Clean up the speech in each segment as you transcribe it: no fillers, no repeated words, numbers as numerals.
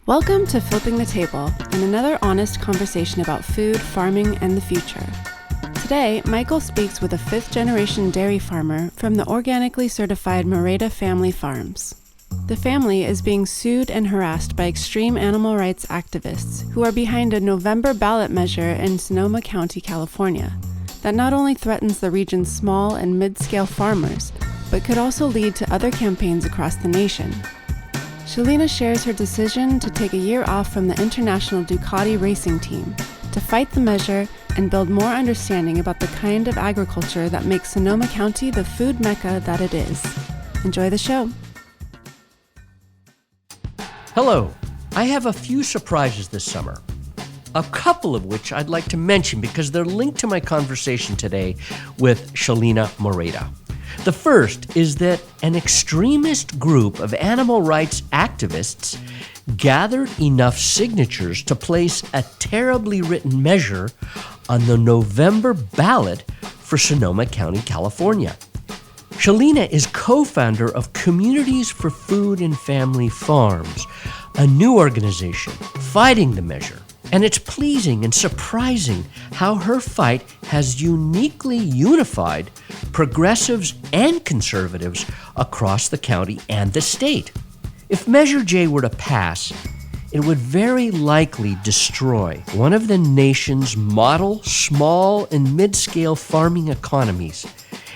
Welcome to Flipping the Table and another honest conversation about food, farming, and the future. Today, Michael speaks with a fifth-generation dairy farmer from the organically certified Moreda family farms. The family is being sued and harassed by extreme animal rights activists who are behind a November ballot measure in Sonoma County, California, that not only threatens the region's small and mid-scale farmers, but could also lead to other campaigns across the nation. Shelina shares her decision to take a year off from the international Ducati racing team to fight the measure and build more understanding about the kind of agriculture that makes Sonoma County the food mecca that it is. Enjoy the show. Hello. I have a few surprises this summer, a couple of which I'd like to mention because they're linked to my conversation today with Shelina Moreda. The first is that an extremist group of animal rights activists gathered enough signatures to place a terribly written measure on the November ballot for Sonoma County, California. Shelina is co-founder of Communities for Food and Family Farms, a new organization fighting the measure. And it's pleasing and surprising how her fight has uniquely unified progressives and conservatives across the county and the state. If Measure J were to pass, it would very likely destroy one of the nation's model small and mid-scale farming economies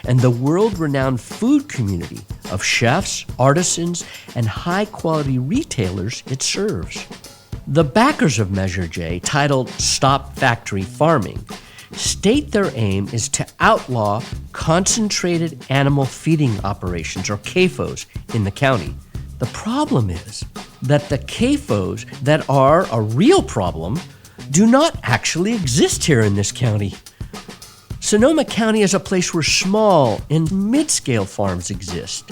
and the world-renowned food community of chefs, artisans, and high-quality retailers it serves. The backers of Measure J, titled Stop Factory Farming, state their aim is to outlaw concentrated animal feeding operations, or CAFOs, in the county. The problem is that the CAFOs that are a real problem do not actually exist here in this county. Sonoma County is a place where small and mid-scale farms exist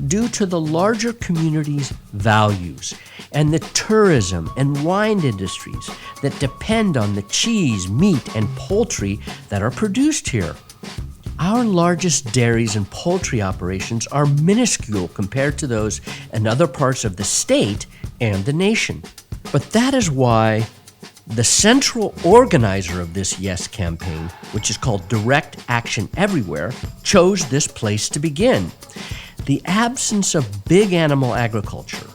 due to the larger community's values and the tourism and wine industries that depend on the cheese, meat, and poultry that are produced here. Our largest dairies and poultry operations are minuscule compared to those in other parts of the state and the nation. But that is why the central organizer of this Yes campaign, which is called Direct Action Everywhere, chose this place to begin. The absence of big animal agriculture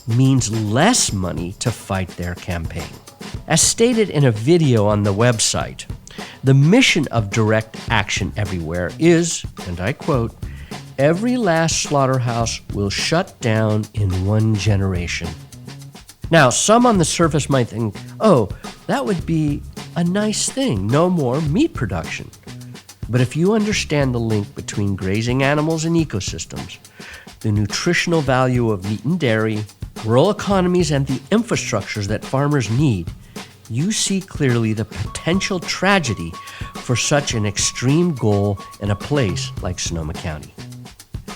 means less money to fight their campaign. As stated in a video on the website, the mission of Direct Action Everywhere is, and I quote, "Every last slaughterhouse will shut down in one generation." Now, some on the surface might think, oh, that would be a nice thing, no more meat production. But if you understand the link between grazing animals and ecosystems, the nutritional value of meat and dairy, rural economies, and the infrastructures that farmers need, you see clearly the potential tragedy for such an extreme goal in a place like Sonoma County.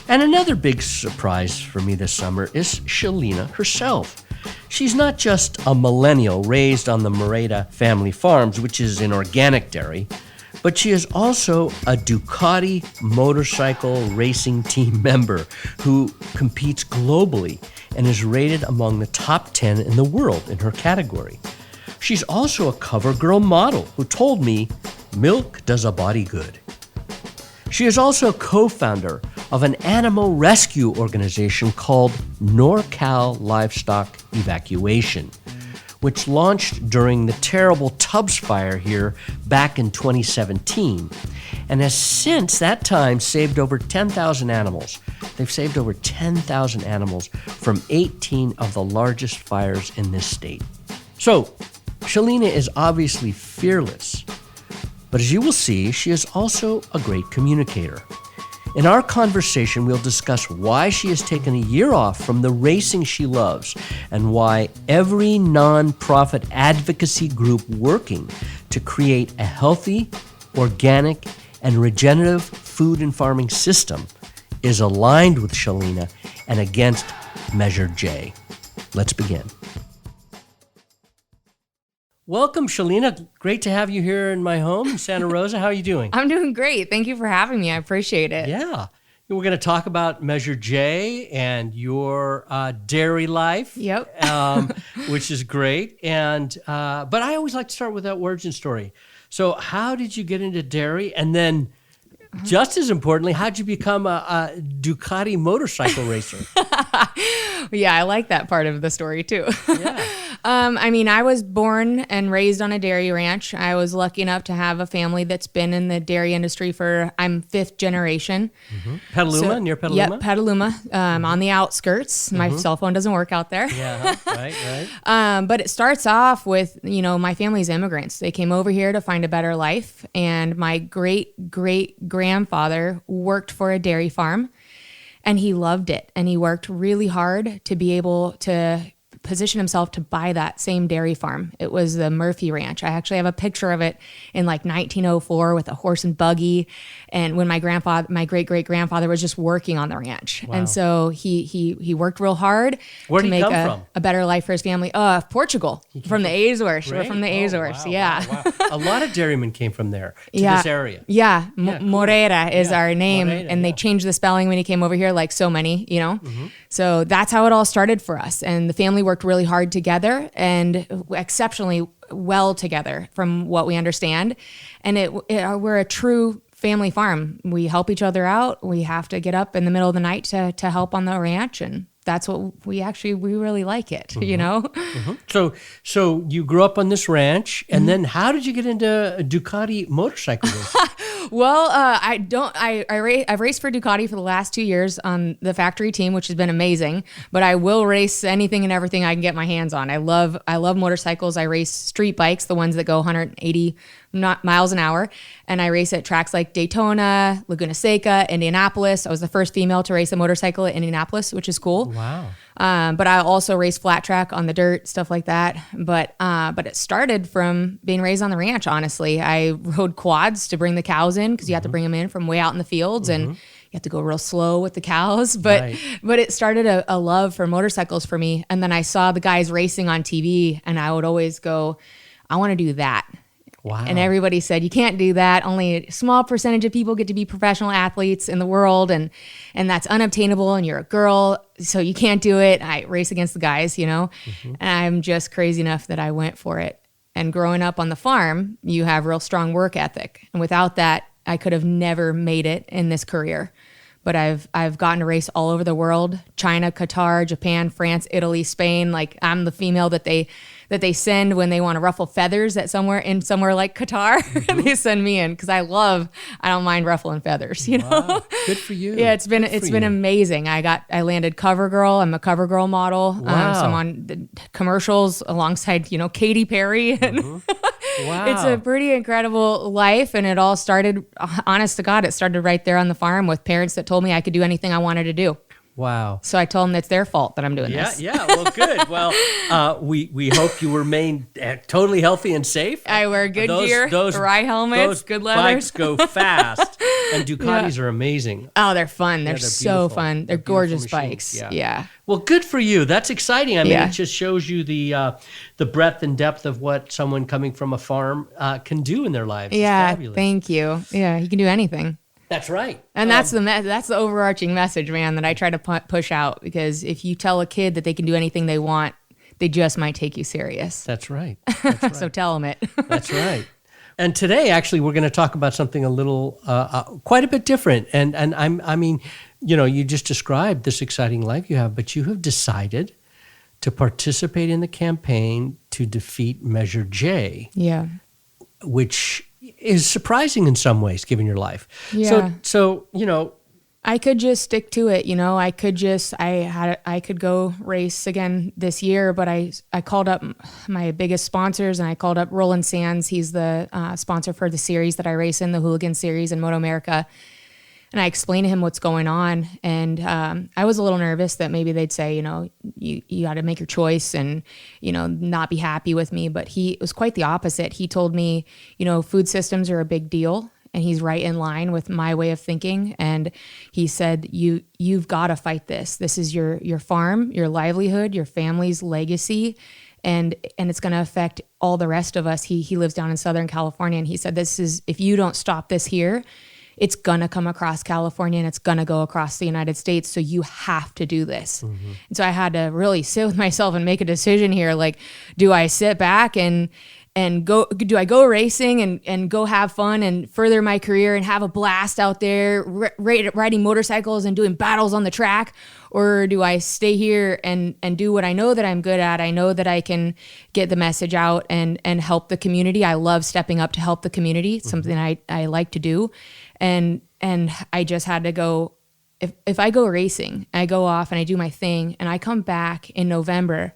And another big surprise for me this summer is Shelina herself. She's not just a millennial raised on the Moreda family farms, which is an organic dairy, but she is also a Ducati motorcycle racing team member who competes globally and is rated among the top 10 in the world in her category. She's also a Covergirl model who told me, "Milk does a body good." She is also co-founder of an animal rescue organization called NorCal Livestock Evacuation, which launched during the terrible Tubbs fire here back in 2017, and has since that time saved over 10,000 animals. They've saved over 10,000 animals from 18 of the largest fires in this state. So, Shelina is obviously fearless, but as you will see, she is also a great communicator. In our conversation, we'll discuss why she has taken a year off from the racing she loves and why every nonprofit advocacy group working to create a healthy, organic, and regenerative food and farming system is aligned with Shelina and against Measure J. Let's begin. Welcome, Shelina. Great to have you here in my home in Santa Rosa. How are you doing? I'm doing great. Thank you for having me. I appreciate it. Yeah. We're going to talk about Measure J and your dairy life. Yep. Which is great. And but I always like to start with that origin story. So how did you get into dairy? And then just as importantly, how'd you become a Ducati motorcycle racer? Yeah, I like that part of the story too. Yeah. I was born and raised on a dairy ranch. I was lucky enough to have a family that's been in the dairy industry I'm fifth generation. Mm-hmm. Petaluma, near Petaluma? Yep, Petaluma, on the outskirts. My cell phone doesn't work out there. Yeah, right. But it starts off with, my family's immigrants. They came over here to find a better life. And my great-great-grandfather worked for a dairy farm. And he loved it. And he worked really hard to be able to position himself to buy that same dairy farm. It was the Murphy Ranch. I actually have a picture of it in 1904 with a horse and buggy. And when my great-great-grandfather was just working on the ranch. Wow. And so he worked real hard Where to did he make come from? a better life for his family. Portugal, from the Azores. We're from the Azores. Wow, yeah. wow. A lot of dairymen came from there to this area. Yeah. Yeah, cool. Moreda is our name. Moreda, and they changed the spelling when he came over here, like so many, So that's how it all started for us. And the family worked really hard together and exceptionally well together from what we understand. And we're a true family farm. We help each other out. We have to get up in the middle of the night to help on the ranch. And that's what we really like it, Mm-hmm. So you grew up on this ranch, and then how did you get into Ducati motorcycle racing? Well, I've raced for Ducati for the last 2 years on the factory team, which has been amazing, but I will race anything and everything I can get my hands on. I love motorcycles. I race street bikes, the ones that go 180 miles an hour. And I race at tracks like Daytona, Laguna Seca, Indianapolis. I was the first female to race a motorcycle at Indianapolis, which is cool. Wow. But I also race flat track on the dirt, stuff like that. But it started from being raised on the ranch, honestly. I rode quads to bring the cows in because you have to bring them in from way out in the fields and you have to go real slow with the cows. But it started a love for motorcycles for me. And then I saw the guys racing on TV and I would always go, I want to do that. Wow. And everybody said, you can't do that. Only a small percentage of people get to be professional athletes in the world. And that's unobtainable. And you're a girl, so you can't do it. I race against the guys, And I'm just crazy enough that I went for it. And growing up on the farm, you have real strong work ethic. And without that, I could have never made it in this career. But I've gotten to race all over the world: China, Qatar, Japan, France, Italy, Spain. Like I'm the female that they send when they want to ruffle feathers at somewhere like Qatar. And they send me in because I don't mind ruffling feathers, Wow. Good for you. Yeah, it's been amazing. I landed Covergirl. I'm a Covergirl model. Wow. So I'm on the commercials alongside, Katy Perry. And Wow. It's a pretty incredible life. And it all started, honest to God, it started right there on the farm with parents that told me I could do anything I wanted to do. Wow. So I told them it's their fault that I'm doing this. Yeah. Well, good. Well, we hope you remain totally healthy and safe. I wear good gear, rye helmets, those good leathers. Bikes go fast, and Ducatis are amazing. Oh, they're fun. They're they're so beautiful. fun. They're gorgeous bikes. machines. Yeah. Well, good for you. That's exciting. I mean, Yeah. it just shows you the breadth and depth of what someone coming from a farm can do in their lives. Yeah. It's fabulous. Thank you. Yeah. You can do anything. That's right. And that's the overarching message, man, that I try to push out, because if you tell a kid that they can do anything they want, they just might take you serious. That's right. That's right. So tell them it. That's right. And today, actually, we're going to talk about something a little, quite a bit different. And I mean, you just described this exciting life you have, but you have decided to participate in the campaign to defeat Measure J. Yeah. Which is surprising in some ways, given your life. Yeah. So I could just stick to it, I could go race again this year, but I called up my biggest sponsors, and I called up Roland Sands. He's the sponsor for the series that I race in, the Hooligan Series in Moto America. And I explained to him what's going on. And I was a little nervous that maybe they'd say, you got to make your choice and, not be happy with me. But it was quite the opposite. He told me, food systems are a big deal. And he's right in line with my way of thinking. And he said, you've got to fight this. This is your farm, your livelihood, your family's legacy. And it's going to affect all the rest of us. He lives down in Southern California. And he said, if you don't stop this here, it's gonna come across California and it's gonna go across the United States. So you have to do this. And so I had to really sit with myself and make a decision here. Like, do I sit back and go, do I go racing and go have fun and further my career and have a blast out there riding motorcycles and doing battles on the track? Or do I stay here and do what I know that I'm good at? I know that I can get the message out and help the community. I love stepping up to help the community. It's something I like to do. And I just had to go, if I go racing, I go off and I do my thing and I come back in November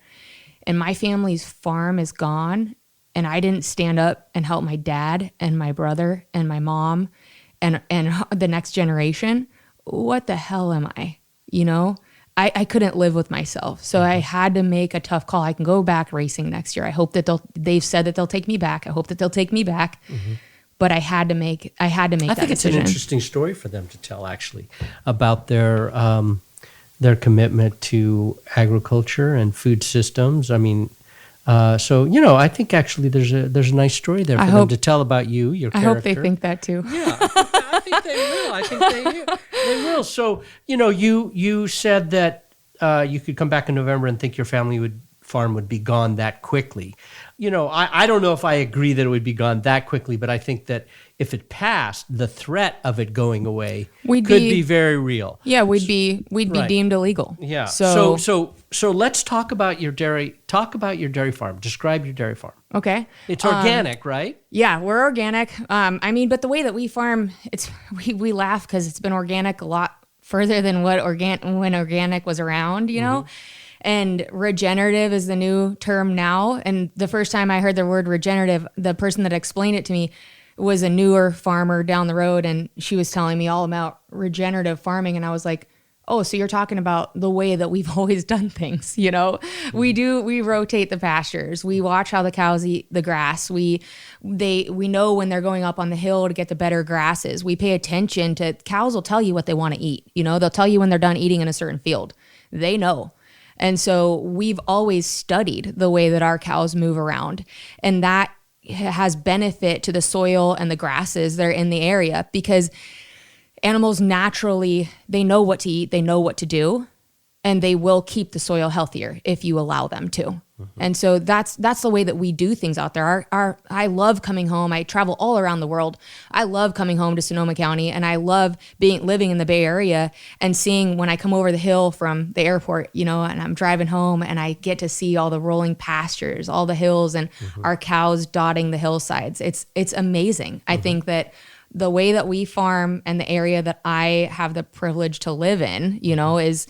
and my family's farm is gone, and I didn't stand up and help my dad and my brother and my mom and the next generation, what the hell am I? You know, I couldn't live with myself. So I had to make a tough call. I can go back racing next year. I hope that they've said that they'll take me back. I hope that they'll take me back. But I had to make that decision. I think it's an interesting story for them to tell, actually, about their commitment to agriculture and food systems. I mean, so, you know, I think actually there's a nice story there for them to tell about you, your character. I hope they think that too. Yeah, I think they will. I think they will. So, you know, you said that you could come back in November and think your farm would be gone that quickly. You know, I don't know if I agree that it would be gone that quickly, but I think that if it passed, the threat of it going away could be very real. Yeah, we'd be deemed illegal. Yeah. So let's talk about your dairy. Talk about your dairy farm. Describe your dairy farm. Okay. It's organic, right? Yeah, we're organic. I mean, but the way that we farm, we laugh because it's been organic a lot further than when organic was around, you know? And regenerative is the new term now. And the first time I heard the word regenerative, the person that explained it to me was a newer farmer down the road. And she was telling me all about regenerative farming. And I was like, oh, so you're talking about the way that we've always done things, you know? We rotate the pastures. We watch how the cows eat the grass. We know when they're going up on the hill to get the better grasses. We pay attention to, cows will tell you what they want to eat. You know, they'll tell you when they're done eating in a certain field. They know. And so we've always studied the way that our cows move around, and that has benefit to the soil and the grasses that are in the area, because animals naturally, they know what to eat, they know what to do, and they will keep the soil healthier if you allow them to. And so that's the way that we do things out there. I love coming home. I travel all around the world. I love coming home to Sonoma County, and I love living in the Bay Area and seeing when I come over the hill from the airport, you know, and I'm driving home and I get to see all the rolling pastures, all the hills, and our cows dotting the hillsides. It's amazing. I think that the way that we farm and the area that I have the privilege to live in, you know, is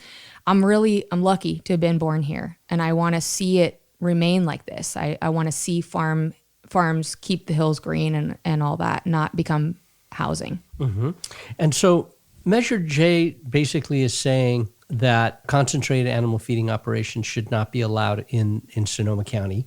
I'm lucky to have been born here, and I want to see it remain like this. I want to see farms keep the hills green and all that, not become housing. And so Measure J basically is saying that concentrated animal feeding operations should not be allowed in Sonoma County.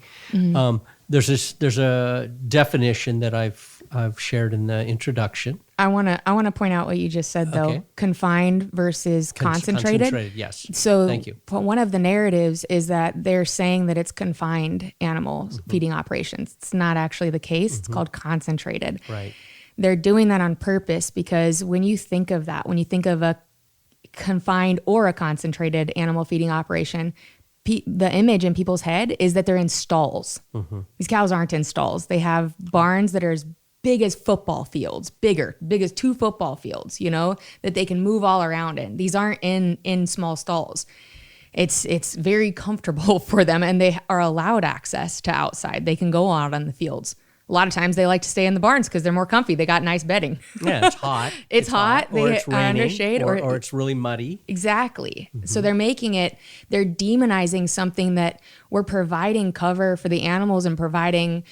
There's a definition that I've shared in the introduction. I want to point out what you just said, though. Okay. Confined versus concentrated. Concentrated, yes. So thank you. One of the narratives is that they're saying that it's confined animal feeding operations. It's not actually the case. It's called concentrated. Right. They're doing that on purpose because when you think of that, when you think of a confined or a concentrated animal feeding operation, the image in people's head is that they're in stalls. These cows aren't in stalls. They have barns that are as big as football fields, big as 2 football fields, you know, that they can move all around in. These aren't in small stalls. It's very comfortable for them, and they are allowed access to outside. They can go out on the fields. A lot of times they like to stay in the barns because they're more comfy. They got nice bedding. Yeah, it's hot. It's hot. Or it's raining, under shade, or it's really muddy. Exactly. So they're demonizing something that we're providing cover for the animals and providing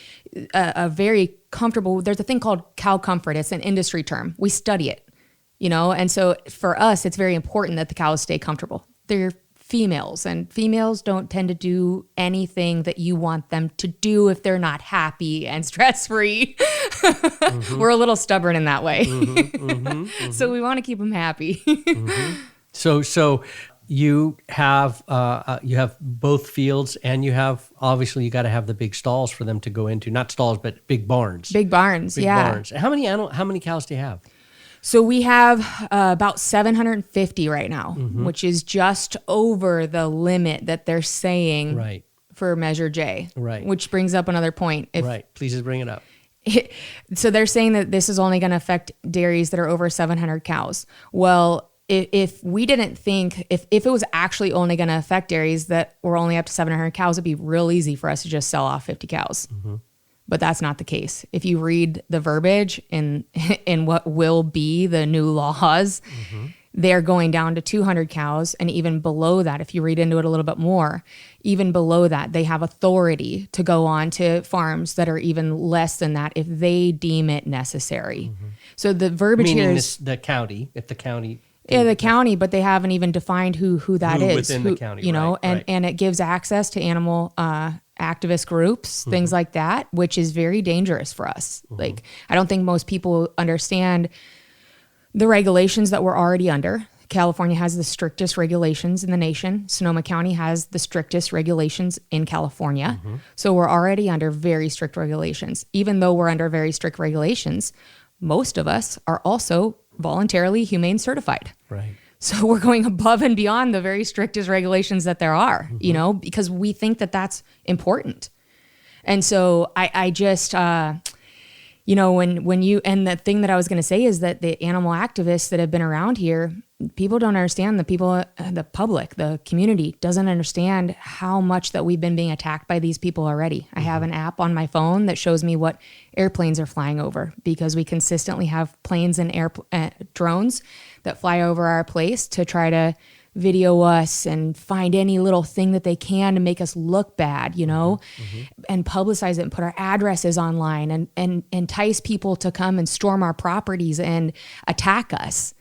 a very comfortable, there's a thing called cow comfort. It's an industry term. We study it, you know? And so for us, it's very important that the cows stay comfortable. They're females, and females don't tend to do anything that you want them to do if they're not happy and stress-free. We're a little stubborn in that way. So we want to keep them happy. So you have both fields, and you have, obviously you got to have the big stalls for them to go into, not stalls, but big barns. Big barns. Big barns. How many cows do you have? So we have about 750 right now, which is just over the limit that they're saying Right. for Measure J. Right. Which brings up another point. Right. Please just bring it up. So they're saying that this is only going to affect dairies that are over 700 cows. Well, if we didn't think, if it was actually only going to affect dairies that were only up to 700 cows, it'd be real easy for us to just sell off 50 cows. But that's not the case. If you read the verbiage in what will be the new laws, they're going down to 200 cows. And even below that, if you read into it a little bit more, even below that, they have authority to go on to farms that are even less than that if they deem it necessary. So the verbiage Meaning here is the county, if the county. yeah, the county, but they haven't even defined who that is. Within the county, you know, right. and it gives access to animal activist groups, things like that, which is very dangerous for us. Like, I don't think most people understand the regulations that we're already under. California has the strictest regulations in the nation. Sonoma County has the strictest regulations in California. So we're already under very strict regulations. Even though we're under very strict regulations, most of us are also voluntarily humane certified. Right. So we're going above and beyond the very strictest regulations that there are, you know, because we think that that's important. And so I just, you know, when you, and the thing that I was going to say is that the animal activists that have been around here, people don't understand, the public, the community doesn't understand how much that we've been being attacked by these people already. I have an app on my phone that shows me what airplanes are flying over because we consistently have planes and drones that fly over our place to try to video us and find any little thing that they can to make us look bad, you know, and publicize it and put our addresses online and entice people to come and storm our properties and attack us.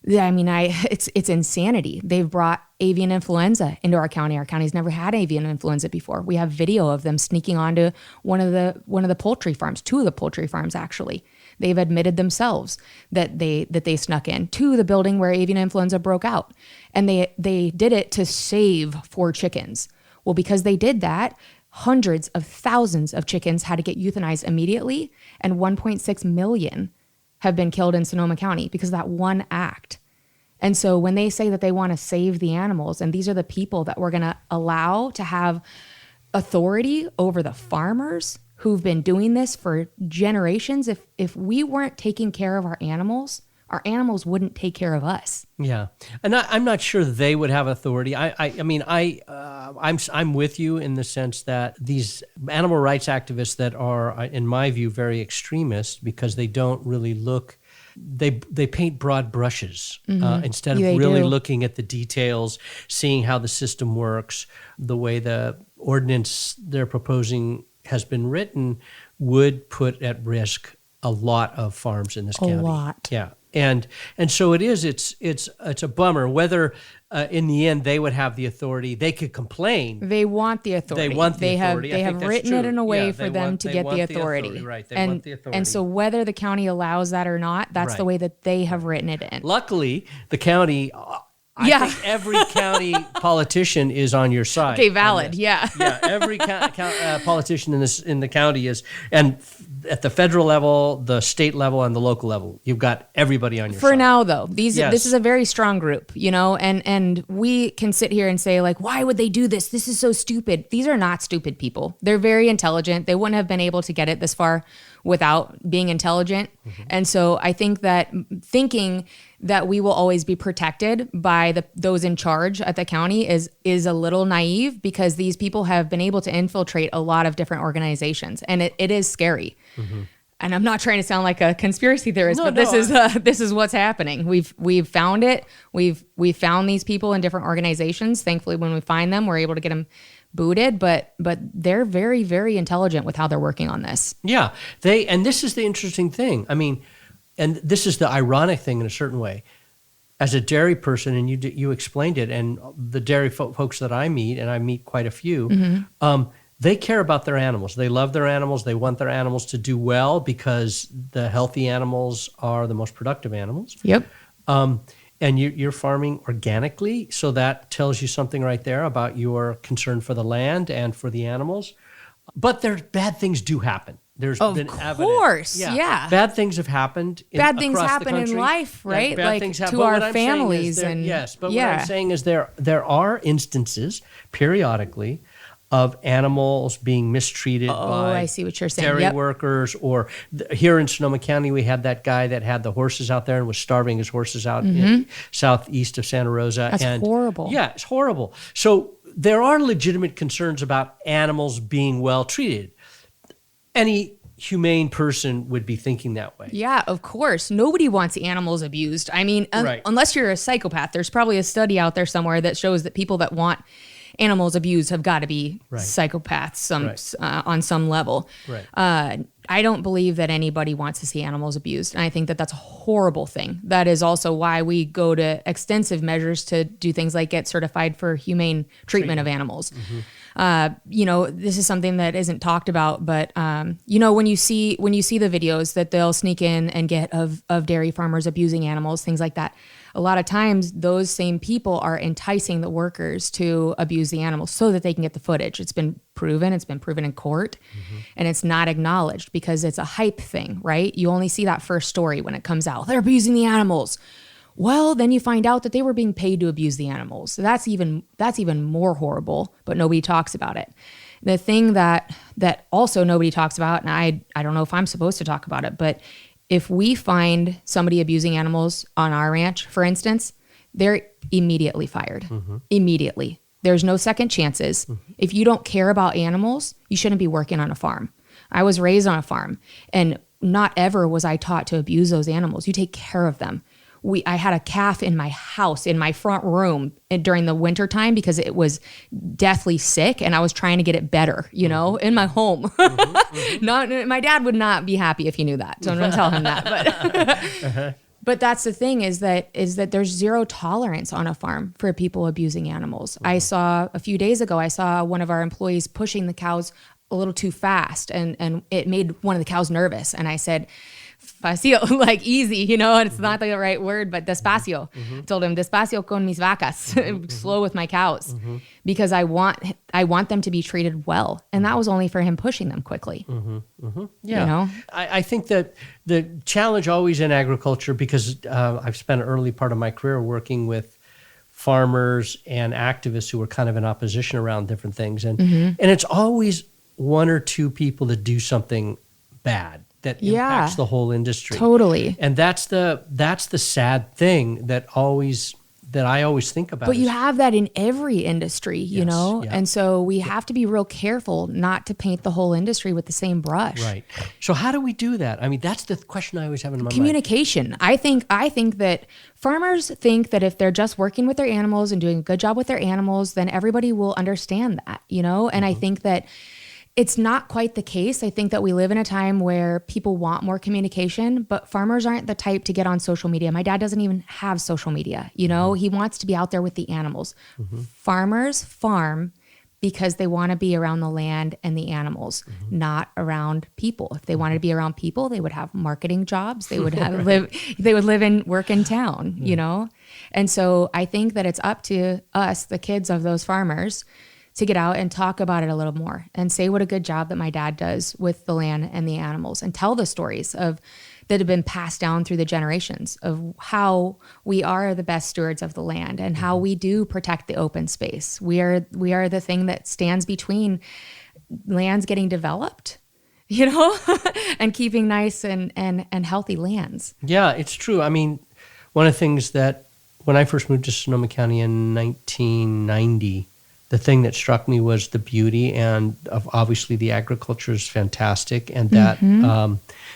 I mean, it's insanity. They've brought avian influenza into our county. Our county's never had avian influenza before. We have video of them sneaking onto one of the poultry farms, 2 of the poultry farms actually. They've admitted themselves that they snuck in to the building where avian influenza broke out, and they did it to save 4 chickens. Well, because they did that, hundreds of thousands of chickens had to get euthanized immediately, and 1.6 million have been killed in Sonoma County because of that one act. And so when they say that they want to save the animals, and these are the people that we're going to allow to have authority over the farmers who've been doing this for generations, if we weren't taking care of our animals wouldn't take care of us. Yeah, and I'm not sure they would have authority. I'm with you in the sense that these animal rights activists that are, in my view, very extremist because they don't really look. They paint broad brushes instead of really looking at the details, seeing how the system works, the way the ordinance they're proposing has been written would put at risk a lot of farms in this county. A lot. Yeah. And so it's a bummer whether in the end they would have the authority. They could complain. They want the authority. They have written it in a way for them to get the authority. Right. They want the authority. And so whether the county allows that or not, that's the way that they have written it in. Luckily, the county I think every county politician is on your side. Okay, valid. Yeah. Yeah, every politician in the county is, and at the federal level, the state level, and the local level, you've got everybody on your side. For now, though, this is a very strong group, you know, and we can sit here and say, like, why would they do this? This is so stupid. These are not stupid people. They're very intelligent. They wouldn't have been able to get it this far without being intelligent. Mm-hmm. And so I think that thinking that we will always be protected by those in charge at the county is a little naive, because these people have been able to infiltrate a lot of different organizations, and it is scary. Mm-hmm. And I'm not trying to sound like a conspiracy theorist, this is what's happening. We've found it. We've found these people in different organizations. Thankfully, when we find them, we're able to get them booted, but they're very, very intelligent with how they're working on this. Yeah, and this is the interesting thing. I mean, and this is the ironic thing in a certain way. As a dairy person, and you explained it, and the dairy folks that I meet, and I meet quite a few, mm-hmm. They care about their animals. They love their animals. They want their animals to do well, because the healthy animals are the most productive animals. Yep. And you're farming organically, so that tells you something right there about your concern for the land and for the animals. But bad things do happen. There's Of been course, evidence. yeah. Bad things have happened. Bad things across the happen in country. life, right? Bad Like, things happen. to But our what I'm saying is families there- and- yes. But yeah. what I'm saying is there are instances periodically of animals being mistreated by I see what you're saying. dairy Yep. workers, or here in Sonoma County, we had that guy that had the horses out there and was starving his horses out in southeast of Santa Rosa. That's horrible. Yeah, it's horrible. So there are legitimate concerns about animals being well treated. Any humane person would be thinking that way. Yeah, of course. Nobody wants animals abused. I mean, Right. unless you're a psychopath, there's probably a study out there somewhere that shows that people that want animals abused have got to be Right. psychopaths Right. On some level. Right. I don't believe that anybody wants to see animals abused. And I think that that's a horrible thing. That is also why we go to extensive measures to do things like get certified for humane treatment of animals. This is something that isn't talked about, but when you see the videos that they'll sneak in and get of dairy farmers abusing animals, things like that, a lot of times those same people are enticing the workers to abuse the animals so that they can get the footage. It's been proven in court, and it's not acknowledged because it's a hype thing, right? You only see that first story when it comes out. They're abusing the animals. Well, then you find out that they were being paid to abuse the animals. So that's even more horrible, but nobody talks about it. The thing that also nobody talks about, and I don't know if I'm supposed to talk about it, but if we find somebody abusing animals on our ranch, for instance, they're immediately fired. Immediately. There's no second chances. If you don't care about animals, you shouldn't be working on a farm. I was raised on a farm, and not ever was I taught to abuse those animals. You take care of them. I had a calf in my house, in my front room during the winter time because it was deathly sick and I was trying to get it better, in my home. My dad would not be happy if he knew that. So I'm going to tell him that. But that's the thing is that there's zero tolerance on a farm for people abusing animals. I saw a few days ago, one of our employees pushing the cows a little too fast and it made one of the cows nervous. And I said, Despacio, like easy, and it's not the right word, but despacio. I told him, despacio con mis vacas, slow with my cows, because I want them to be treated well. And that was only for him pushing them quickly. Yeah. I think that the challenge always in agriculture, because I've spent an early part of my career working with farmers and activists who were kind of in opposition around different things. And it's always one or two people that do something bad that impacts the whole industry. Totally. And that's the sad thing that I always think about. But you have that in every industry, you know? Yeah. And so we have to be real careful not to paint the whole industry with the same brush. Right. So how do we do that? I mean, that's the question I always have in my mind. Communication. I think that farmers think that if they're just working with their animals and doing a good job with their animals, then everybody will understand that, And I think that it's not quite the case. I think that we live in a time where people want more communication, but farmers aren't the type to get on social media. My dad doesn't even have social media, He wants to be out there with the animals. Farmers farm because they want to be around the land and the animals, not around people. If they wanted to be around people, they would have marketing jobs. They would have they would live and work in town, And so I think that it's up to us, the kids of those farmers, to get out and talk about it a little more and say what a good job that my dad does with the land and the animals, and tell the stories that have been passed down through the generations of how we are the best stewards of the land and how we do protect the open space. We are the thing that stands between lands getting developed, and keeping nice and healthy lands. Yeah, it's true. I mean, one of the things that when I first moved to Sonoma County in 1990, the thing that struck me was the beauty, and obviously the agriculture is fantastic, and that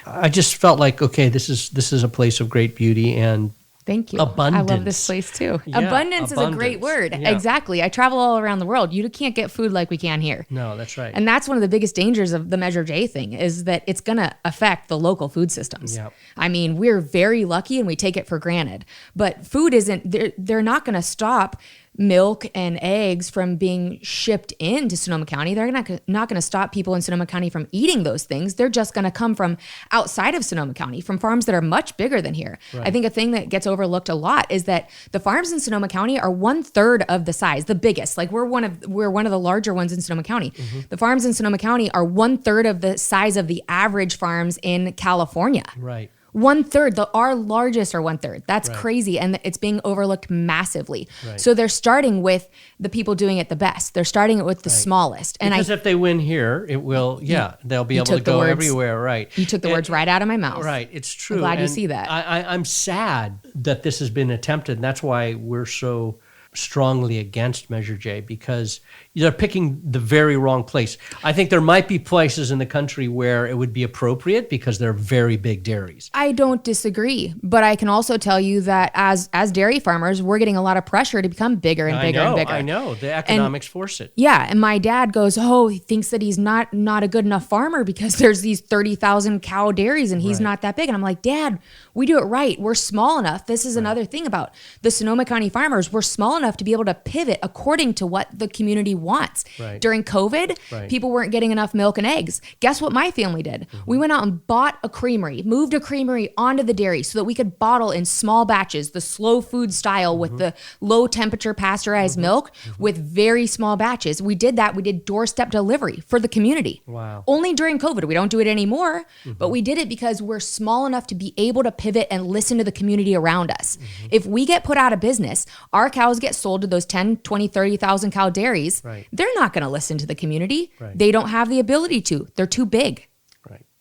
I just felt like, okay, this is a place of great beauty and Thank you. abundance. I love this place too. Yeah, Abundance is a great word. Yeah. Exactly. I travel all around the world. You can't get food like we can here. No, that's right. And that's one of the biggest dangers of the Measure J thing, is that it's going to affect the local food systems. Yep. I mean, we're very lucky and we take it for granted, but food isn't, they're not going to stop milk and eggs from being shipped into Sonoma County. They're not going to stop people in Sonoma County from eating those things. They're just going to come from outside of Sonoma County, from farms that are much bigger than here. Right. I think a thing that gets overlooked a lot is that the farms in Sonoma County are 1/3 of the size, the biggest. Like we're one of the larger ones in Sonoma County. Mm-hmm. The farms in Sonoma County are 1/3 of the size of the average farms in California. Right. 1/3, our largest are 1/3. That's crazy. And it's being overlooked massively. Right. So they're starting with the people doing it the best. They're starting it with the smallest. And because if they win here, it will, they'll be able to go everywhere. Right. You took the words right out of my mouth. Right. It's true. I'm glad you see that. I'm sad that this has been attempted. And that's why we're so strongly against Measure J, because they're picking the very wrong place. I think there might be places in the country where it would be appropriate because they're very big dairies. I don't disagree, but I can also tell you that as dairy farmers, we're getting a lot of pressure to become bigger and bigger and bigger. I know. The economics force it. Yeah, and my dad goes, he thinks that he's not a good enough farmer because there's these 30,000 cow dairies and he's not that big. And I'm like, Dad, we do it right. We're small enough. This is another thing about the Sonoma County farmers. We're small enough to be able to pivot according to what the community wants. Right. During COVID, people weren't getting enough milk and eggs. Guess what my family did? Mm-hmm. We went out and bought a creamery, moved a creamery onto the dairy so that we could bottle in small batches, the slow food style with the low temperature pasteurized milk with very small batches. We did that. We did doorstep delivery for the community. Wow. Only during COVID. We don't do it anymore, but we did it because we're small enough to be able to pivot and listen to the community around us. If we get put out of business, our cows get sold to those 10, 20, 30,000 cow dairies. They're not going to listen to the community. They don't have the ability to. They're too big.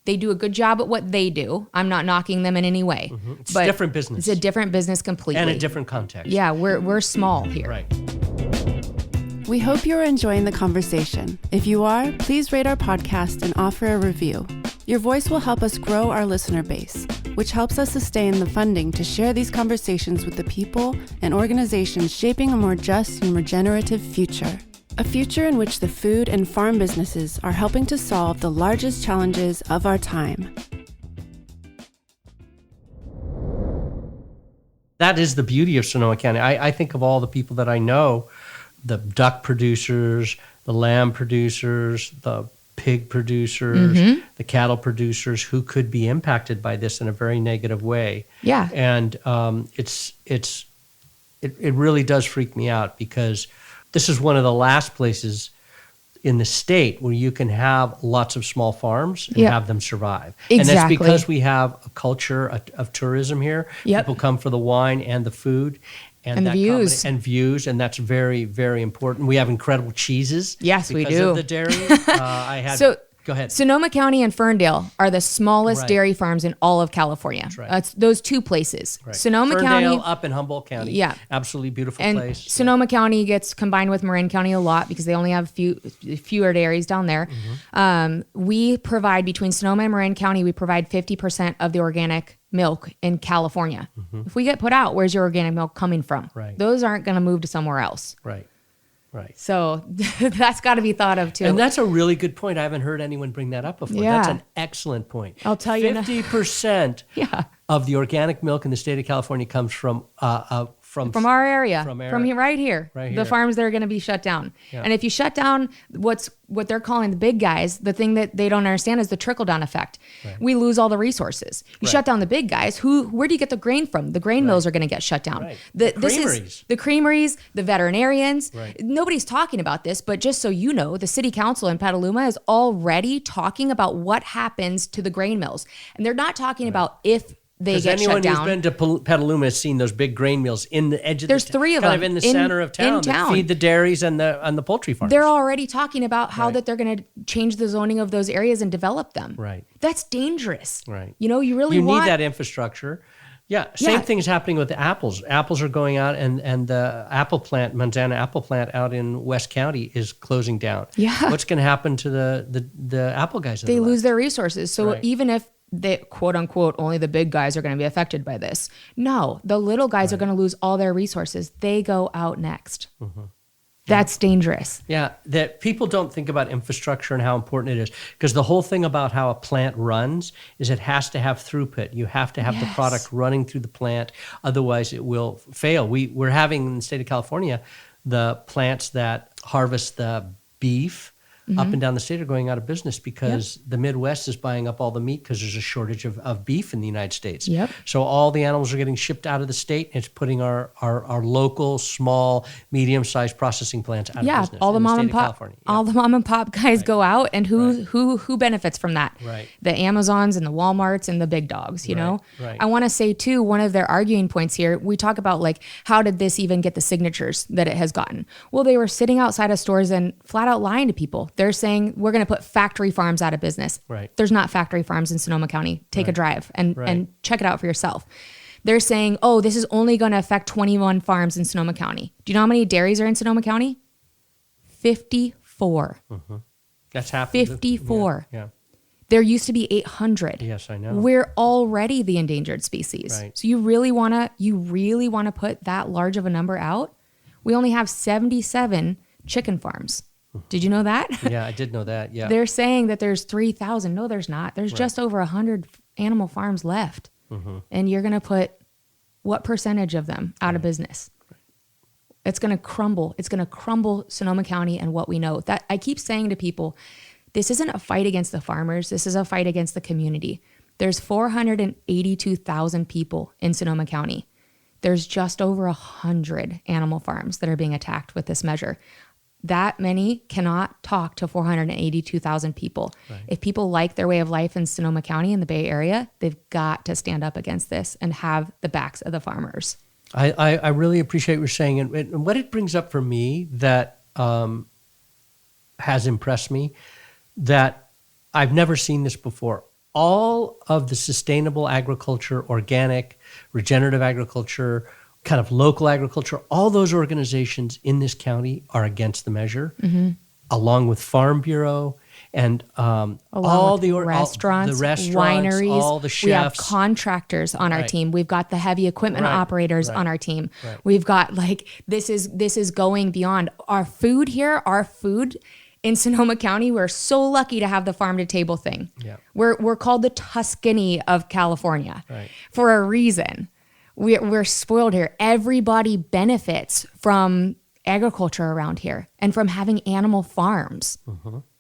They do a good job at what they do. I'm not knocking them in any way. It's a different business. It's a different business completely. And a different context. Yeah, we're small here. Right. We hope you're enjoying the conversation. If you are, please rate our podcast and offer a review. Your voice will help us grow our listener base, which helps us sustain the funding to share these conversations with the people and organizations shaping a more just and regenerative future. A future in which the food and farm businesses are helping to solve the largest challenges of our time. That is the beauty of Sonoma County. I think of all the people that I know, the duck producers, the lamb producers, the pig producers, the cattle producers who could be impacted by this in a very negative way. Yeah. And it really does freak me out because this is one of the last places in the state where you can have lots of small farms and have them survive. Exactly. And that's because we have a culture of tourism here. People come for the wine and the food. And the views. And that's very, very important. We have incredible cheeses. Yes, we do. Because of the dairy. Go ahead. Sonoma County and Ferndale are the smallest dairy farms in all of California. That's right. It's those two places. Right. Sonoma Ferndale, County up in Humboldt County. Yeah. Absolutely beautiful and place. Sonoma County gets combined with Marin County a lot because they only have fewer dairies down there. We provide, between Sonoma and Marin County, we provide 50% of the organic milk in California. If we get put out, where's your organic milk coming from? Right. Those aren't going to move to somewhere else. Right. So that's got to be thought of too. And that's a really good point. I haven't heard anyone bring that up before. Yeah. That's an excellent point. I'll tell you 50% of the organic milk in the state of California comes from our area, from here, right here, the farms that are going to be shut down. Yeah. And if you shut down what they're calling the big guys, the thing that they don't understand is the trickle down effect. Right. We lose all the resources. You shut down the big guys. Where do you get the grain from? The grain mills are going to get shut down. Right. The creameries, the veterinarians. Right. Nobody's talking about this, but just so you know, the city council in Petaluma is already talking about what happens to the grain mills, and they're not talking about if they get shut down. Anyone who's been to Petaluma has seen those big grain mills in the edge of There's three of them kind of in the center of town that feed the dairies and the poultry farms. They're already talking about how that they're going to change the zoning of those areas and develop them. Right. That's dangerous. Right. You need that infrastructure. Yeah. Same thing is happening with the apples. Apples are going out, and the apple plant, Manzana apple plant out in West County is closing down. Yeah. What's going to happen to the apple guys? They lose their resources. So even if they, quote unquote, only the big guys are going to be affected by this. No, the little guys are going to lose all their resources. They go out next. That's dangerous. Yeah, that people don't think about infrastructure and how important it is, because the whole thing about how a plant runs is it has to have throughput. You have to have the product running through the plant, otherwise it will fail. We're having in the state of California the plants that harvest the beef up and down the state are going out of business because the Midwest is buying up all the meat because there's a shortage of beef in the United States. Yep. So all the animals are getting shipped out of the state, and it's putting our local, small, medium-sized processing plants out of business. All the in mom state and of pop, California. all the mom and pop guys go out, and who benefits from that? Right. The Amazons and the Walmarts and the big dogs. You know. Right. I want to say too, one of their arguing points here. We talk about like how did this even get the signatures that it has gotten? Well, they were sitting outside of stores and flat out lying to people. They're saying we're going to put factory farms out of business. Right. There's not factory farms in Sonoma County. Take a drive and check it out for yourself. They're saying, oh, this is only going to affect 21 farms in Sonoma County. Do you know how many dairies are in Sonoma County? 54. That's half. 54. Yeah. There used to be 800. Yes, I know. We're already the endangered species. Right. So you really want to put that large of a number out? We only have 77 chicken farms. Did you know that? Yeah, I did know that. Yeah. They're saying that there's 3,000. No, there's not. There's just over 100 animal farms left. And you're going to put what percentage of them out of business? It's going to crumble. It's going to crumble Sonoma County and what we know. That I keep saying to people, this isn't a fight against the farmers. This is a fight against the community. There's 482,000 people in Sonoma County. There's just over 100 animal farms that are being attacked with this measure. That many cannot talk to 482,000 people. Right. If people like their way of life in Sonoma County in the Bay Area, they've got to stand up against this and have the backs of the farmers. I really appreciate what you're saying. And what it brings up for me that has impressed me, that I've never seen this before. All of the sustainable agriculture, organic, regenerative agriculture, kind of local agriculture, all those organizations in this county are against the measure, along with Farm Bureau and all the restaurants, wineries, all the chefs. We have contractors on our team. We've got the heavy equipment operators on our team. Right. We've got this is going beyond our food here. Our food in Sonoma County, we're so lucky to have the farm to table thing. Yeah. We're called the Tuscany of California for a reason. We're spoiled here. Everybody benefits from agriculture around here and from having animal farms.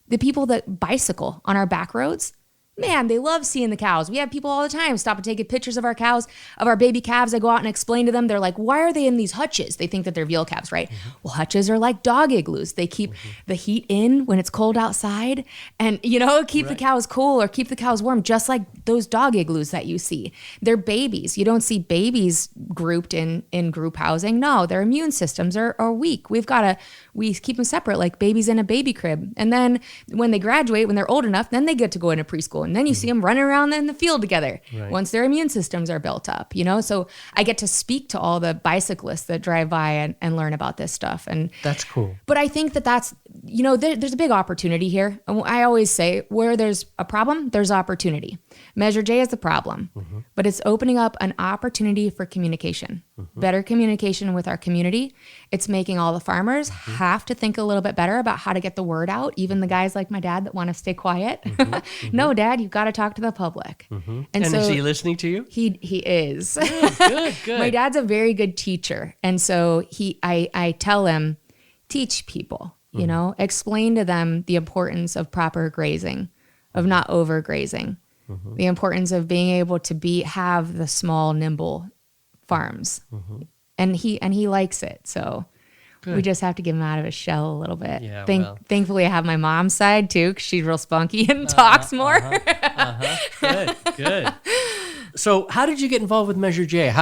The people that bicycle on our back roads, man, they love seeing the cows. We have people all the time stop and take pictures of our cows, of our baby calves. I go out and explain to them. They're like, why are they in these hutches? They think that they're veal calves, right? Well, hutches are like dog igloos. They keep the heat in when it's cold outside and, keep the cows cool or keep the cows warm, just like those dog igloos that you see. They're babies. You don't see babies grouped in group housing. No, their immune systems are weak. We keep them separate like babies in a baby crib. And then when they graduate, when they're old enough, then they get to go into preschool. And then you see them running around in the field together once their immune systems are built up, So I get to speak to all the bicyclists that drive by and learn about this stuff. And that's cool. But I think that's, there's a big opportunity here. I always say where there's a problem, there's opportunity. Measure J is the problem, but it's opening up an opportunity for communication, better communication with our community. It's making all the farmers have to think a little bit better about how to get the word out. Even the guys like my dad that want to stay quiet. No, Dad, you've got to talk to the public. And so, is he listening to you? He is. Good. My dad's a very good teacher. And so I tell him, teach people, explain to them the importance of proper grazing, of not overgrazing, the importance of being able to have the small, nimble farms. And he likes it. So good. We just have to get him out of his shell a little bit. Yeah, thankfully, I have my mom's side too, because she's real spunky and talks more. Good. So how did you get involved with Measure J?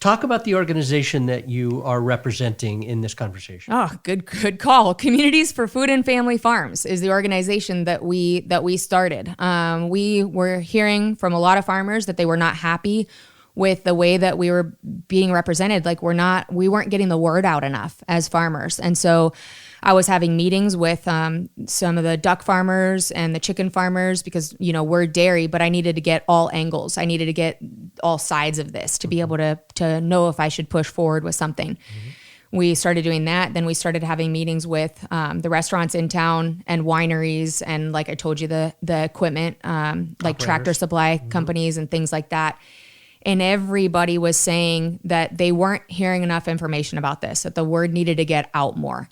Talk about the organization that you are representing in this conversation. Oh, good call. Communities for Food and Family Farms is the organization that we started. We were hearing from a lot of farmers that they were not happy with the way that we were being represented. Like we weren't getting the word out enough as farmers. And so I was having meetings with some of the duck farmers and the chicken farmers because, we're dairy, but I needed to get all angles. I needed to get all sides of this to be able to know if I should push forward with something. We started doing that. Then we started having meetings with the restaurants in town and wineries. And like I told you, the equipment, like tractor supply companies and things like that. And everybody was saying that they weren't hearing enough information about this, that the word needed to get out more.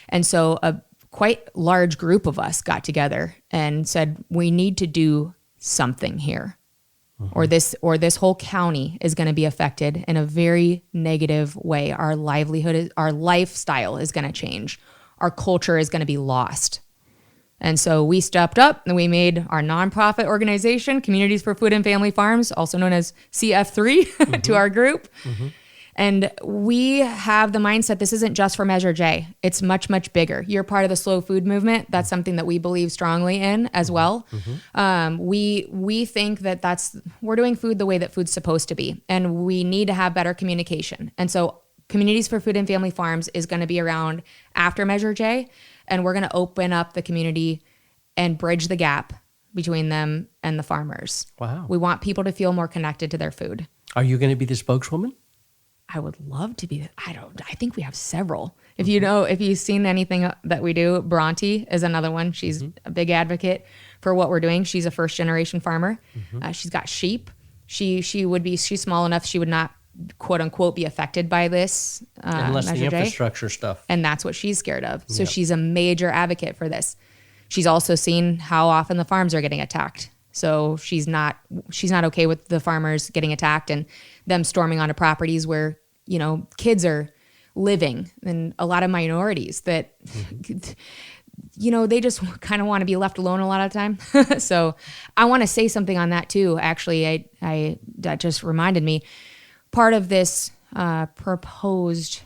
And so a quite large group of us got together and said, we need to do something here. Or this whole county is going to be affected in a very negative way. Our livelihood, our lifestyle is going to change. Our culture is going to be lost. And so we stepped up and we made our nonprofit organization, Communities for Food and Family Farms, also known as CF3, to our group. And we have the mindset, this isn't just for Measure J. It's much, much bigger. You're part of the slow food movement. That's something that we believe strongly in as well. We think that we're doing food the way that food's supposed to be. And we need to have better communication. And so Communities for Food and Family Farms is going to be around after Measure J. And we're going to open up the community and bridge the gap between them and the farmers. Wow. We want people to feel more connected to their food. Are you going to be the spokeswoman? I would love to be. I think we have several. If you've seen anything that we do, Bronte is another one. She's a big advocate for what we're doing. She's a first generation farmer. She's got sheep. She's small enough. She would not, quote unquote, be affected by this. Unless the infrastructure stuff. And that's what she's scared of. So she's a major advocate for this. She's also seen how often the farms are getting attacked. So she's not okay with the farmers getting attacked and them storming onto properties where, kids are living, and a lot of minorities that, they just kind of want to be left alone a lot of the time. So I want to say something on that too. Actually, that just reminded me, part of this proposed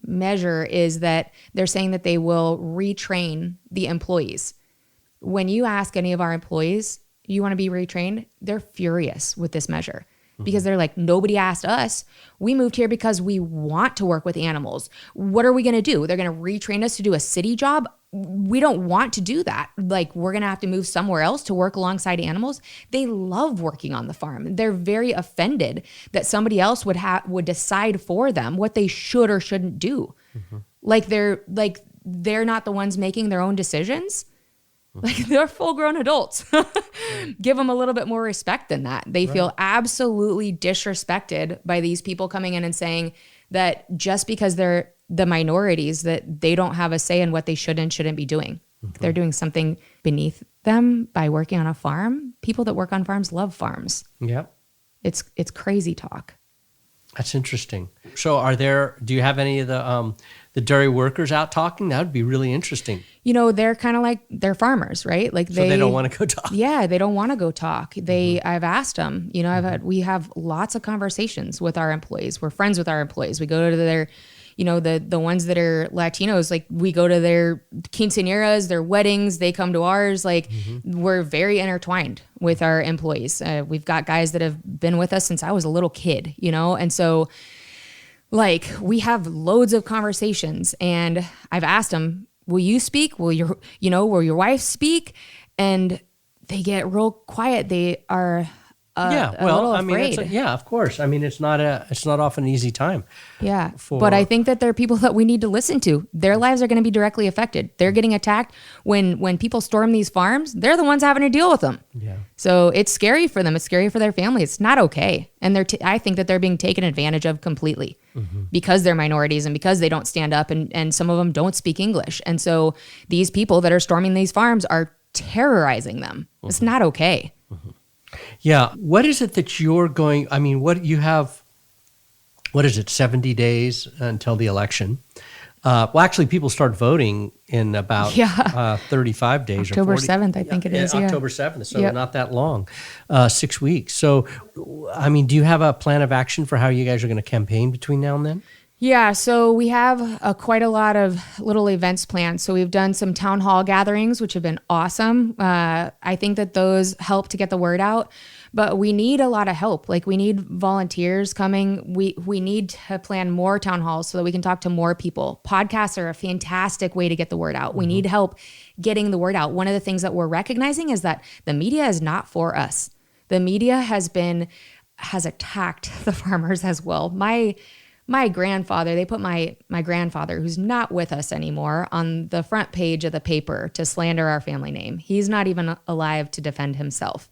measure is that they're saying that they will retrain the employees. When you ask any of our employees, you want to be retrained, they're furious with this measure because they're like, nobody asked us. We moved here because we want to work with animals. What are we going to do? They're going to retrain us to do a city job? We don't want to do that. Like, we're going to have to move somewhere else to work alongside animals. They love working on the farm. They're very offended that somebody else would decide for them what they should or shouldn't do. They're not the ones making their own decisions. Like, they're full-grown adults. Give them a little bit more respect than that. They feel absolutely disrespected by these people coming in and saying that just because they're the minorities, that they don't have a say in what they should and shouldn't be doing. They're doing something beneath them by working on a farm. People that work on farms love farms. Yep. It's crazy talk. That's interesting. So do you have any of the dairy workers out talking? That would be really interesting. They're kind of like, they're farmers, right? Like so they don't want to go talk. Yeah, they don't want to go talk. I've asked them, we have lots of conversations with our employees. We're friends with our employees. We go to their, the ones that are Latinos, like we go to their quinceañeras, their weddings, they come to ours. Like we're very intertwined with our employees. We've got guys that have been with us since I was a little kid, and so like we have loads of conversations, and I've asked them, will you speak? Will your wife speak? And they get real quiet. They are a little afraid. Of course. I mean, it's not often an easy time. Yeah. But I think that there are people that we need to listen to. Their lives are going to be directly affected. They're getting attacked when people storm these farms. They're the ones having to deal with them. Yeah. So it's scary for them. It's scary for their family. It's not okay. And I think that they're being taken advantage of completely because they're minorities and because they don't stand up, and some of them don't speak English. And so these people that are storming these farms are terrorizing them. It's not okay. Yeah. What is it that you're going, what is it, 70 days until the election? Actually, people start voting in about 35 days. October or 40. 7th, I think it is. October 7th, so not that long, 6 weeks. So, do you have a plan of action for how you guys are going to campaign between now and then? Yeah, so we have quite a lot of little events planned. So we've done some town hall gatherings, which have been awesome. I think that those help to get the word out, but we need a lot of help. Like we need volunteers coming. We need to plan more town halls so that we can talk to more people. Podcasts are a fantastic way to get the word out. We need help getting the word out. One of the things that we're recognizing is that the media is not for us. The media has attacked the farmers as well. My grandfather, they put my grandfather, who's not with us anymore, on the front page of the paper to slander our family name. He's not even alive to defend himself.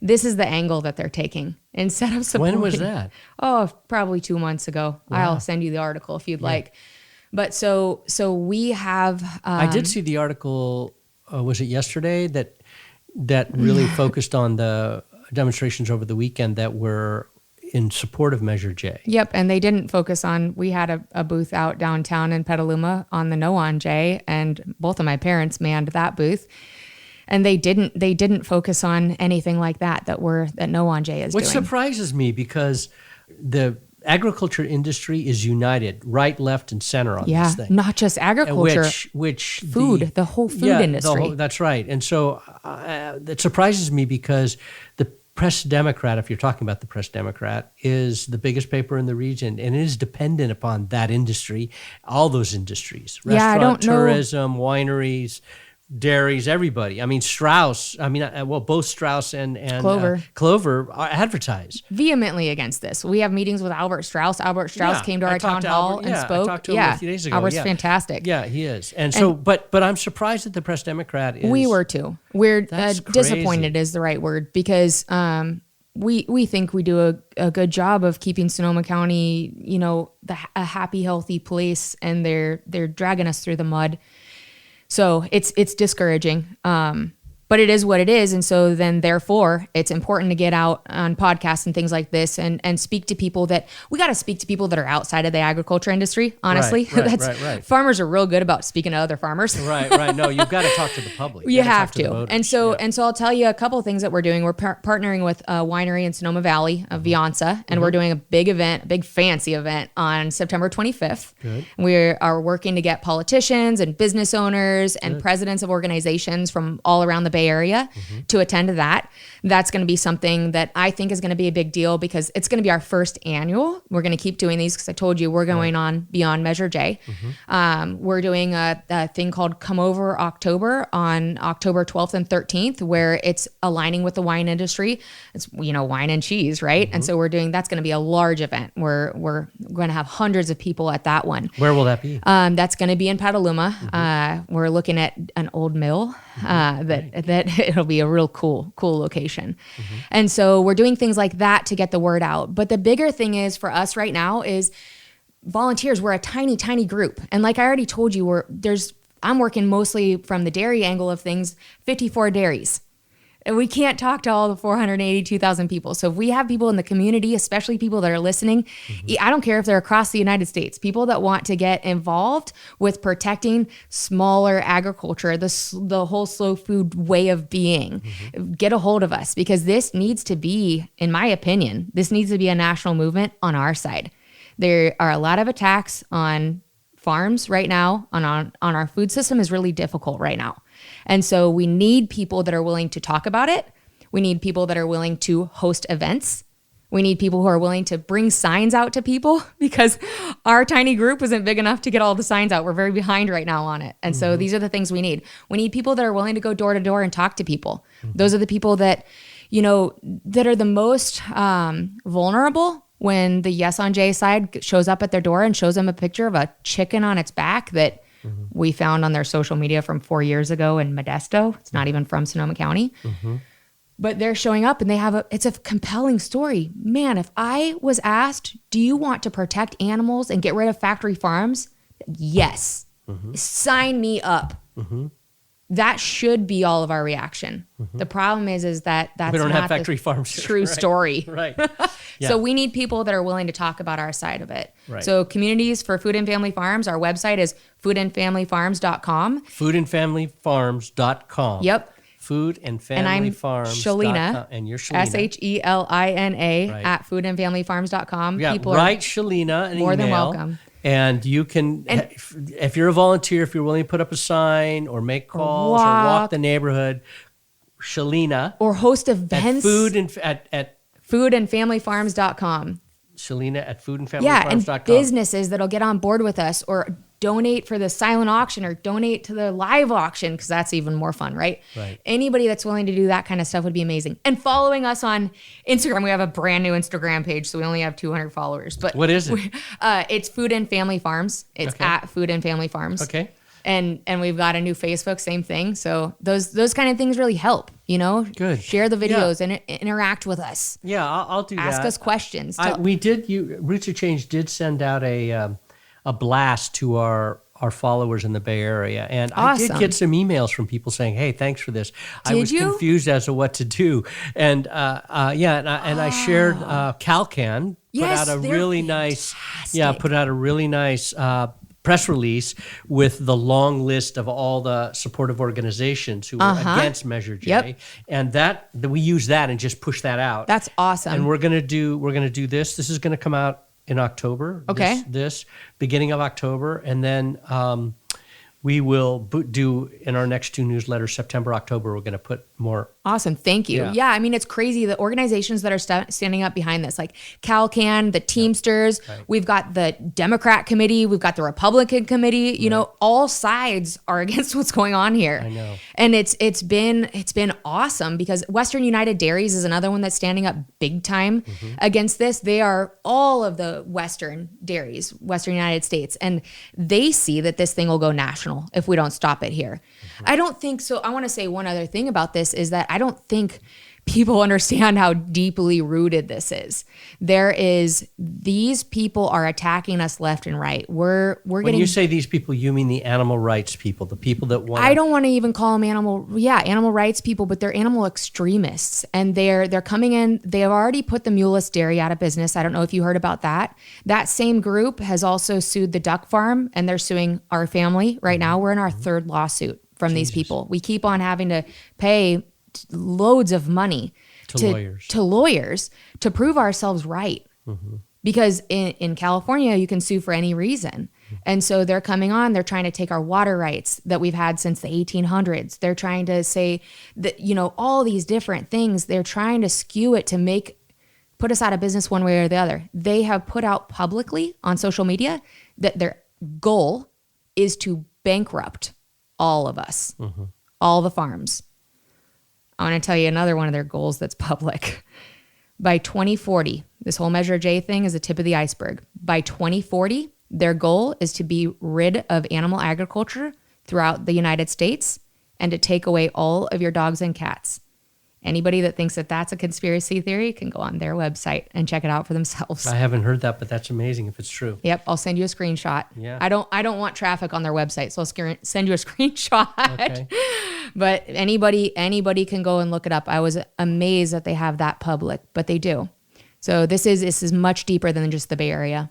This is the angle that they're taking instead of supporting. When was that? Oh, probably 2 months ago. Wow. I'll send you the article if you'd like. But so we have. I did see the article. Was it yesterday that really focused on the demonstrations over the weekend that were in support of Measure J? Yep, and they didn't focus on. We had a booth out downtown in Petaluma on the No on J, and both of my parents manned that booth. And they didn't focus on anything like that No on J is doing. Which surprises me because the agriculture industry is united, right, left, and center on this thing. Not just agriculture, which food, the whole food industry. That's right. And so it surprises me because the Press Democrat, if you're talking about the Press Democrat, is the biggest paper in the region, and it is dependent upon that industry, all those industries, restaurant, tourism, wineries, dairies, everybody. I mean, Strauss, both Strauss and Clover advertise vehemently against this. We have meetings with Albert Strauss. Albert Strauss came to our town hall and spoke. I talked to him a few days ago. Albert's fantastic. Yeah, he is. And so, but I'm surprised that the Press Democrat is. We were too. We're disappointed is the right word because we think we do a good job of keeping Sonoma County, a happy, healthy place, and they're dragging us through the mud. So it's discouraging. But it is what it is. And so then therefore it's important to get out on podcasts and things like this and speak to people we got to speak to people that are outside of the agriculture industry. Honestly, right. Farmers are real good about speaking to other farmers. Right. No, you've got to talk to the public. You have to. And so I'll tell you a couple of things that we're doing. We're partnering with a winery in Sonoma Valley, Vianza, and we're doing a big fancy event on September 25th. Good. We are working to get politicians and business owners and presidents of organizations from all around the Bay Area to attend to that. That's going to be something that I think is going to be a big deal because it's going to be our first annual. We're going to keep doing these because I told you we're going on beyond Measure J. We're doing a thing called Come Over October on October 12th and 13th, where it's aligning with the wine industry. It's, wine and cheese, right? And so that's going to be a large event. We're going to have hundreds of people at that one. Where will that be? That's going to be in Petaluma. We're looking at an old mill that it'll be a real cool location. And so we're doing things like that to get the word out. But the bigger thing is for us right now is volunteers. We're a tiny, tiny group. And like I already told you, I'm working mostly from the dairy angle of things, 54 dairies. And we can't talk to all the 482,000 people. So if we have people in the community, especially people that are listening, I don't care if they're across the United States, people that want to get involved with protecting smaller agriculture, the whole slow food way of being, get a hold of us because this needs to be, in my opinion, a national movement on our side. There are a lot of attacks on farms right now, on our food system is really difficult right now. And so we need people that are willing to talk about it. We need people that are willing to host events. We need people who are willing to bring signs out to people because our tiny group isn't big enough to get all the signs out. We're very behind right now on it. And so these are the things we need. We need people that are willing to go door to door and talk to people. Those are the people that, that are the most vulnerable when the Yes on J side shows up at their door and shows them a picture of a chicken on its back that we found on their social media from 4 years ago in Modesto. It's not even from Sonoma County. But they're showing up and it's a compelling story. Man, if I was asked, do you want to protect animals and get rid of factory farms? Yes. Sign me up. That should be all of our reaction. The problem is that that's we don't not have factory farms. True story. Right. So we need people that are willing to talk about our side of it. Right. So Communities for Food and Family Farms, our website is foodandfamilyfarms.com. Foodandfamilyfarms.com. Yep. Food and Family Farms. Shelina. And you're Shelina. Shelina at foodandfamilyfarms.com. Yeah, People write Shelina an more email. than welcome. And you can, if you're a volunteer, if you're willing to put up a sign or make calls or walk the neighborhood, Shelina. Or host events. At foodandfamilyfarms.com. Shelina at foodandfamilyfarms.com. Yeah, and businesses that'll get on board with us or donate for the silent auction or donate to the live auction because that's even more fun, right? Right. Anybody that's willing to do that kind of stuff would be amazing. And following us on Instagram, we have a brand new Instagram page, so we only have 200 followers. But what is it? It's Food and Family Farms. It's at Food and Family Farms. Okay. And we've got a new Facebook, same thing. So those kind of things really help, Good. Share the videos and interact with us. Yeah, I'll do that. Ask us questions. Roots of Change did send out a blast to our followers in the Bay Area. And Awesome. I did get some emails from people saying, hey, thanks for this. I was you? confused as to what to do. And I shared Calcan Yes, put out a they're really nice press release with the long list of all the supportive organizations who are against Measure J. Yep. And that we use that and just push that out. That's awesome. And we're gonna do this. This is gonna come out in October. Okay. This beginning of October, and then we will do in our next 2 newsletters, September, October. We're going to put more. Awesome. Thank you. Yeah. I mean, it's crazy. The organizations that are standing up behind this, like CalCan, the Teamsters, we've got the Democrat committee, we've got the Republican committee, you know, all sides are against what's going on here. I know. And it's been awesome because Western United Dairies is another one that's standing up big time against this. They are all of the Western dairies, Western United States, and they see that this thing will go national if we don't stop it here. I don't think so. I want to say one other thing about this is that I don't think people understand how deeply rooted this is. These people are attacking us left and right. We're When getting. you say these people, you mean the animal rights people, the people that want. I don't want to even call them animal rights people, but they're animal extremists, and they're coming in. They have already put the muleless dairy out of business. I don't know if you heard about that. That same group has also sued the duck farm, and they're suing our family right now. We're in our third lawsuit from these people. We keep on having to pay loads of money to lawyers to prove ourselves right. Because in California, you can sue for any reason. And so they're coming on, they're trying to take our water rights that we've had since the 1800s. They're trying to say that, all these different things, they're trying to skew it to put us out of business one way or the other. They have put out publicly on social media that their goal is to bankrupt all of us, all the farms. I want to tell you another one of their goals that's public. By 2040, this whole Measure J thing is the tip of the iceberg. By 2040, their goal is to be rid of animal agriculture throughout the United States and to take away all of your dogs and cats. Anybody that thinks that that's a conspiracy theory can go on their website and check it out for themselves. I haven't heard that, but that's amazing if it's true. Yep, I'll send you a screenshot. Yeah. I don't want traffic on their website, so I'll send you a screenshot. Okay. But anybody can go and look it up. I was amazed that they have that public, but they do. So this is much deeper than just the Bay Area.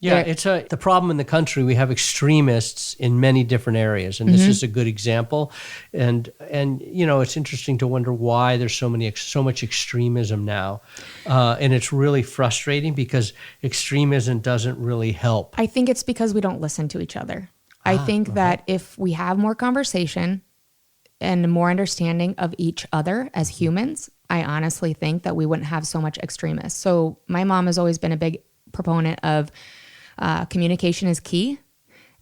Yeah, it's the problem in the country. We have extremists in many different areas, and this is a good example. And it's interesting to wonder why there's so much extremism now, and it's really frustrating because extremism doesn't really help. I think it's because we don't listen to each other. I think that if we have more conversation and more understanding of each other as humans, I honestly think that we wouldn't have so much extremists. So my mom has always been a big proponent of communication is key.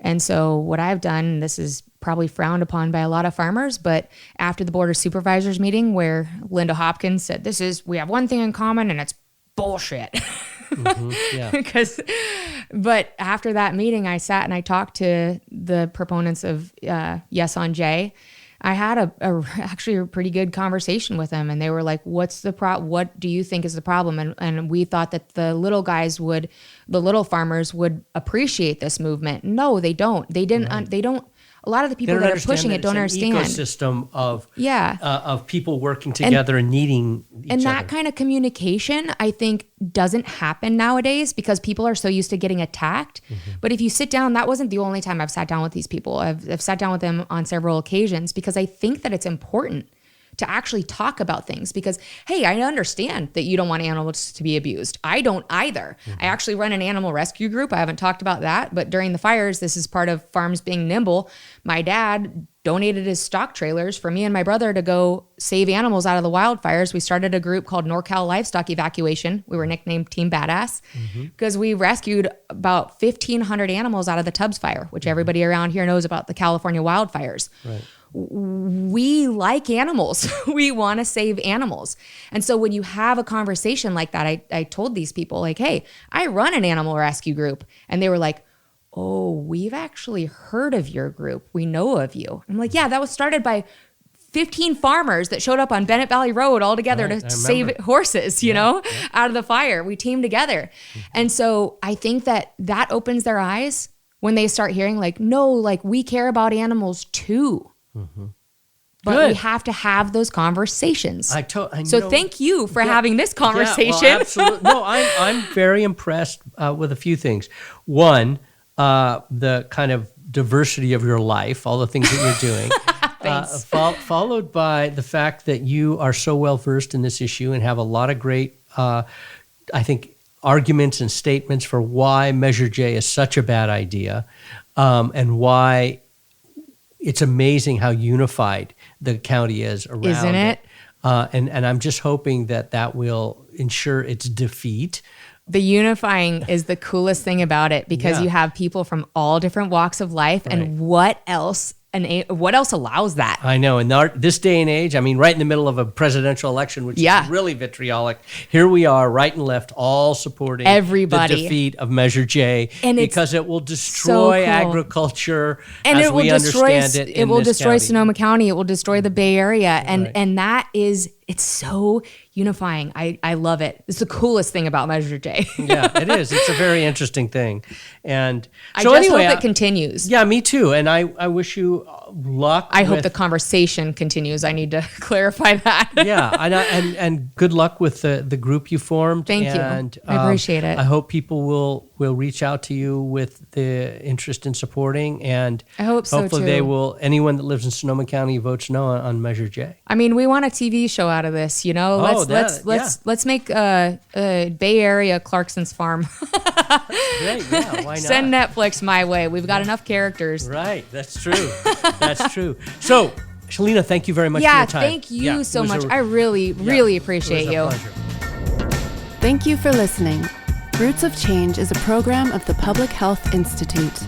And so what I've done, this is probably frowned upon by a lot of farmers, but after the Board of Supervisors meeting where Linda Hopkins said, we have one thing in common and it's bullshit. But after that meeting, I sat and I talked to the proponents of Yes on J. I had actually a pretty good conversation with them, and they were like, "What's the what do you think is the problem?" And we thought that the little farmers would appreciate this movement. No, they don't. They didn't. Right. They don't. A lot of the people that are pushing it don't understand. Ecosystem of people working together and needing each other. And that kind of communication, I think, doesn't happen nowadays because people are so used to getting attacked. But if you sit down, that wasn't the only time I've sat down with these people. I've sat down with them on several occasions because I think that it's important to actually talk about things because, hey, I understand that you don't want animals to be abused. I don't either. I actually run an animal rescue group. I haven't talked about that, but during the fires, this is part of farms being nimble. My dad donated his stock trailers for me and my brother to go save animals out of the wildfires. We started a group called NorCal Livestock Evacuation. We were nicknamed Team Badass because we rescued about 1,500 animals out of the Tubbs fire, which everybody around here knows about the California wildfires. Right. We like animals. We want to save animals. And so when you have a conversation like that, I told these people like, hey, I run an animal rescue group. And they were like, oh, we've actually heard of your group. We know of you. I'm like, yeah, that was started by 15 farmers that showed up on Bennett Valley Road all together to save horses, you know, out of the fire. We teamed together. And so I think that opens their eyes when they start hearing like, no, like we care about animals too. But we have to have those conversations. So thank you for having this conversation. Yeah, well, absolutely. No, I'm very impressed with a few things. One, the kind of diversity of your life, all the things that you're doing. Thanks. Followed by the fact that you are so well versed in this issue and have a lot of great, I think, arguments and statements for why Measure J is such a bad idea, and why it's amazing how unified the county is around it. Isn't it? And I'm just hoping that will ensure its defeat. The unifying is the coolest thing about it because you have people from all different walks of life, and what else allows that? I know. In this day and age, I mean, right in the middle of a presidential election, which is really vitriolic, here we are, right and left, all supporting everybody. The defeat of Measure J, and because it will destroy agriculture and as we understand it. It will destroy Sonoma County. It will destroy the Bay Area, and that is. It's so unifying. I love it. It's the coolest thing about Measure J. Yeah, it is. It's a very interesting thing. And so I just hope it continues. Yeah, me too. And I wish you luck. I hope the conversation continues. I need to clarify that. Yeah, and good luck with the group you formed. Thank you. And I appreciate it. I hope people will reach out to you with the interest in supporting, and I hope so hopefully too. they will. Anyone that lives in Sonoma County votes no on Measure J. I mean, we want a TV show out of this, you know. Let's make Bay Area Clarkson's Farm. Great, yeah, why not? Send Netflix my way. We've got enough characters. Right, that's true. That's true. So, Shelina, thank you very much for your time. Thank you so much. I really appreciate you. Pleasure. Thank you for listening. Roots of Change is a program of the Public Health Institute.